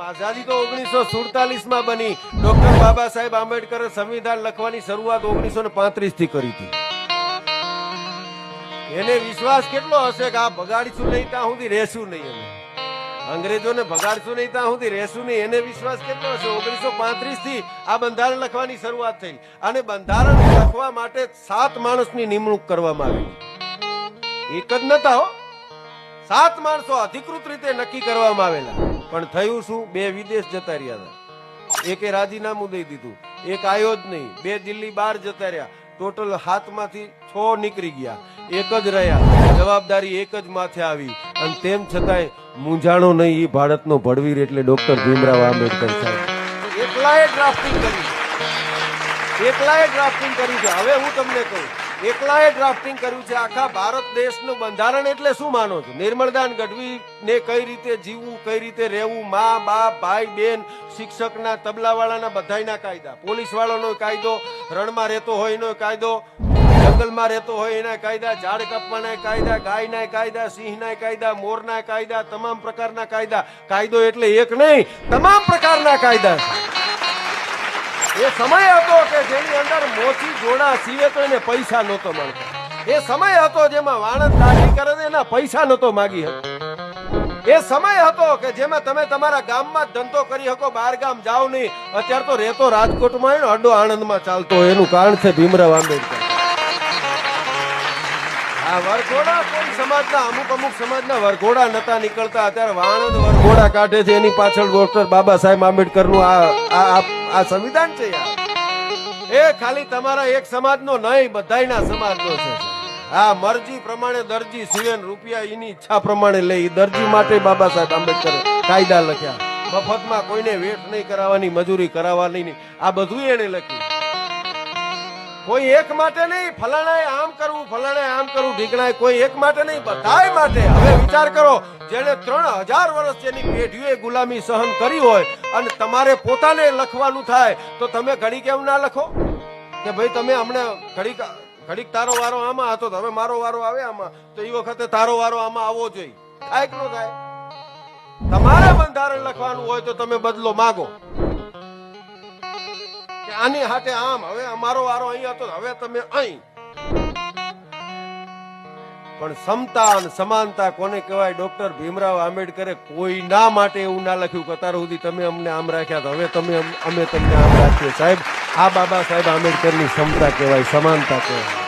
આઝાદી તો 1947 માં બની. ડોક્ટર બાબા સાહેબ આંબેડકરે સંવિધાન લખવાની શરૂઆત 1935 થી કરી હતી. એને વિશ્વાસ કેટલો હશે કે આ ભગાડીશું નહીં ત્યાં સુધી રહેશું નહીં, અમે અંગ્રેજોને ભગાડશું નહીં ત્યાં સુધી રહેશું નહીં. એને વિશ્વાસ કેટલો હશે? 1935 થી આ બંધારણ લખવાની શરૂઆત થઈ અને બંધારણ લખવા માટે 7 માણસની નિમણૂક કરવામાં આવી. એક જ નતા હો, 7 માણસો અધિકૃત રીતે નક્કી કરવામાં આવેલા. પણ થયું શું? 2 વિદેશ જતા રહ્યા હતા. એકે રાજીનામું દઈ દીધું, એક આવ્યો જ નહીં. 2 દિલ્હી બહાર જતા રહ્યા. ટોટલ 7 માંથી 6 નીકળી ગયા, એક જ રહ્યા. જવાબદારી એક જ માથે આવી અને તેમ છતાંય મૂંઝાણો નહીં. એ ભારતનો ભડવીર એટલે ડોક્ટર ભીમરાવ આંબેડકર સાહેબ એકલાએ ડ્રાફ્ટિંગ કરી, એકલાએ ડ્રાફ્ટિંગ કર્યું છે. હવે હું તમને કહું, એકલાએ ડ્રાફ્ટિંગ કર્યું છે. આખા ભારત દેશનું બંધારણ એટલે શું માનો છો? નિર્મળદાન ગઢવી ને કઈ રીતે જીવવું, કઈ રીતે રહેવું, મા બાપ, ભાઈ બેન, શિક્ષકના, તબલાવાળાના, બધાયના કાયદા, પોલીસ વાળાનો કાયદો, રણમાં રહેતો હોય એનો કાયદો, જંગલમાં રહેતો હોય એના કાયદા, ઝાડ કાપવાના કાયદા, ગાયના કાયદા, સિંહના કાયદા, મોરના કાયદા, તમામ પ્રકારના કાયદા. કાયદો એટલે એક નહીં, તમામ પ્રકારના કાયદા. એ સમય હતો કે જેની અંદર મોચી જોડા સીવે તો એને પૈસા નહોતો મળતો. એ સમય હતો જેમાં વાણંદ દાઢી કરે એના પૈસા નહોતો માગી હતો. એ સમય હતો કે જેમાં તમે તમારા ગામમાં ધંધો કરી શકો, બહાર ગામ જાઓ નહીં. અત્યારે તો રહેતો રાજકોટમાં હોય ને અડ્ડો આણંદમાં ચાલતો હોય. એનું કારણ છે ભીમરાવ આંબેડકર. આ વરઘોડા કોઈ સમાજના, અમુક સમાજના વરઘોડા નતા નીકળતા. અત્યારે વાણંદ વરઘોડા કાઢે છે. એની પાછળ ડોક્ટર બાબા સાહેબ આંબેડકર નું આ સંવિધાન છે યાર. એ ખાલી તમારા એક સમાજનો નહીં, બધાયના સમાજનો છે. આ મરજી પ્રમાણે દરજી સીવે રૂપિયા એની ઈચ્છા પ્રમાણે લે. દરજી માટે બાબા સાહેબ આંબેડકરે કાયદા લખ્યા. મફતમાં કોઈને વેઠ નહીં કરાવવાની, મજૂરી કરાવવાની નહીં. આ બધું એને લખ્યું. કોઈ એક માટે નહીં, ફલાણાએ આમ કરવું, ફલાણાએ આમ કરવું, ઢીકણાએ કોઈ એક માટે નહીં, બધાય માટે. હવે વિચાર કરો, જેને 3000 વર્ષ જેની પેઢીઓએ ગુલામી સહન કરી હોય અને તમારે પોતાને લખવાનું થાય તો તમે ઘડી કેમ ના લખો કે ભાઈ તમે હમણાં ઘડીક તારો વારો આમાં હતો, હવે મારો વારો આવે આમાં, તો એ વખતે તારો વારો આમાં આવવો જોઈએ. થાય કે ન થાય? તમારે બંધારણ લખવાનું હોય તો તમે બદલો માગો. આની હાથે આમ, હવે અમારો વારો અહીં હતો, હવે તમે અહીં. પણ સમતા અને સમાનતા કોને કહેવાય? ડોક્ટર ભીમરાવ આંબેડકરે કોઈના માટે એવું ના લખ્યું કે અત્યાર સુધી તમે અમને આમ રાખ્યા, હવે અમે તમને આમ રાખીએ. સાહેબ, આ બાબા સાહેબ આંબેડકરની સમતા કહેવાય, સમાનતા કહેવાય.